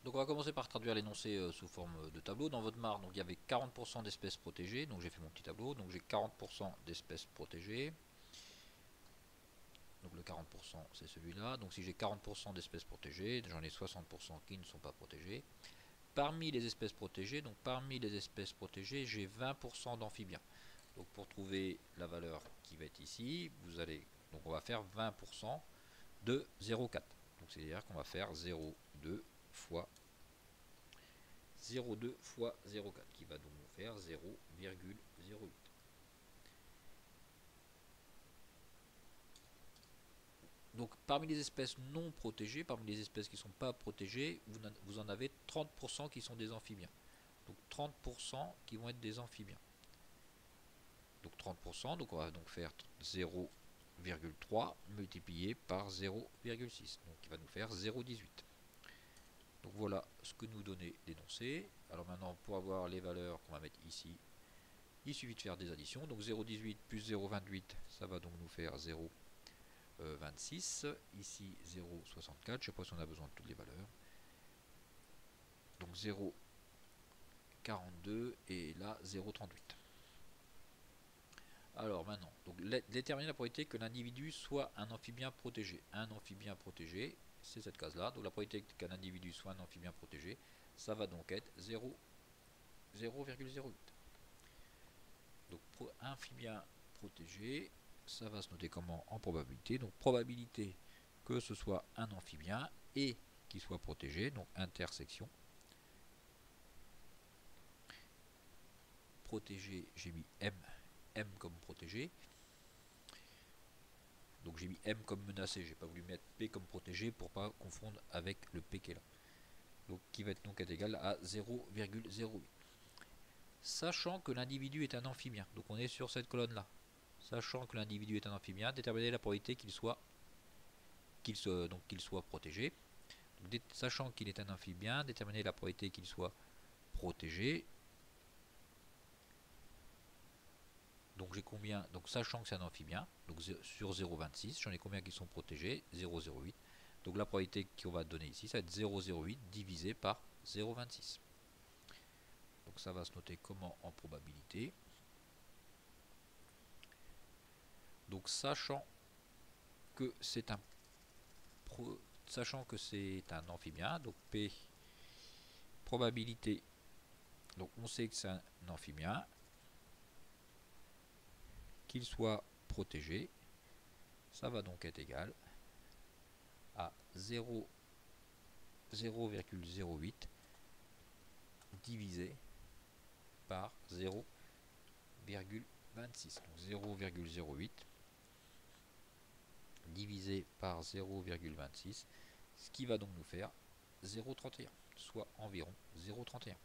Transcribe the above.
Donc on va commencer par traduire l'énoncé sous forme de tableau. Dans votre mare, donc il y avait 40% d'espèces protégées, donc j'ai fait mon petit tableau, donc j'ai 40% d'espèces protégées. Donc le 40% c'est celui-là. Donc si j'ai 40% d'espèces protégées, j'en ai 60% qui ne sont pas protégées. Parmi les espèces protégées, j'ai 20% d'amphibiens. Donc pour trouver la valeur qui va être ici, donc on va faire 20% de 0,4. Donc c'est-à-dire qu'on va faire 0,2 fois 0,4 qui va donc nous faire 0,08. Donc parmi les espèces non protégées, parmi les espèces qui ne sont pas protégées, vous en avez 30% qui sont des amphibiens. Donc 30% qui vont être des amphibiens. Donc 30%, donc on va donc faire 0,3 multiplié par 0,6. Donc qui va nous faire 0,18. Donc voilà ce que nous donnait l'énoncé. Alors maintenant, pour avoir les valeurs qu'on va mettre ici, il suffit de faire des additions. Donc 0,18 plus 0,28, ça va donc nous faire 0,26. Ici 0,64, je ne sais pas si on a besoin de toutes les valeurs. Donc 0,42 et là 0,38. Alors maintenant, donc déterminer la probabilité que l'individu soit un amphibien protégé. Un amphibien protégé, c'est cette case-là. Donc la probabilité qu'un individu soit un amphibien protégé, ça va donc être 0,08. Donc pour amphibien protégé, ça va se noter comment en probabilité. Donc probabilité que ce soit un amphibien et qu'il soit protégé, donc intersection. Protégé, j'ai mis M comme protégé. Donc j'ai mis M comme menacé, j'ai pas voulu mettre P comme protégé pour pas confondre avec le P qui est là. Donc qui va être donc égal à 0,08. Sachant que l'individu est un amphibien, donc on est sur cette colonne là. Sachant que l'individu est un amphibien, déterminer la probabilité qu'il soit protégé. Donc, sachant qu'il est un amphibien, déterminer la probabilité qu'il soit protégé. Donc j'ai combien? Donc sachant que c'est un amphibien, donc sur 0,26, j'en ai combien qui sont protégés? 0,08. Donc la probabilité qu'on va donner ici, ça va être 0,08 divisé par 0,26. Donc ça va se noter comment en probabilité. Donc sachant que c'est un amphibien, donc P probabilité, donc on sait que c'est un amphibien, qu'il soit protégé, ça va donc être égal à 0,08 divisé par 0,26. Donc 0,08 divisé par 0,26, ce qui va donc nous faire 0,31, soit environ 0,31.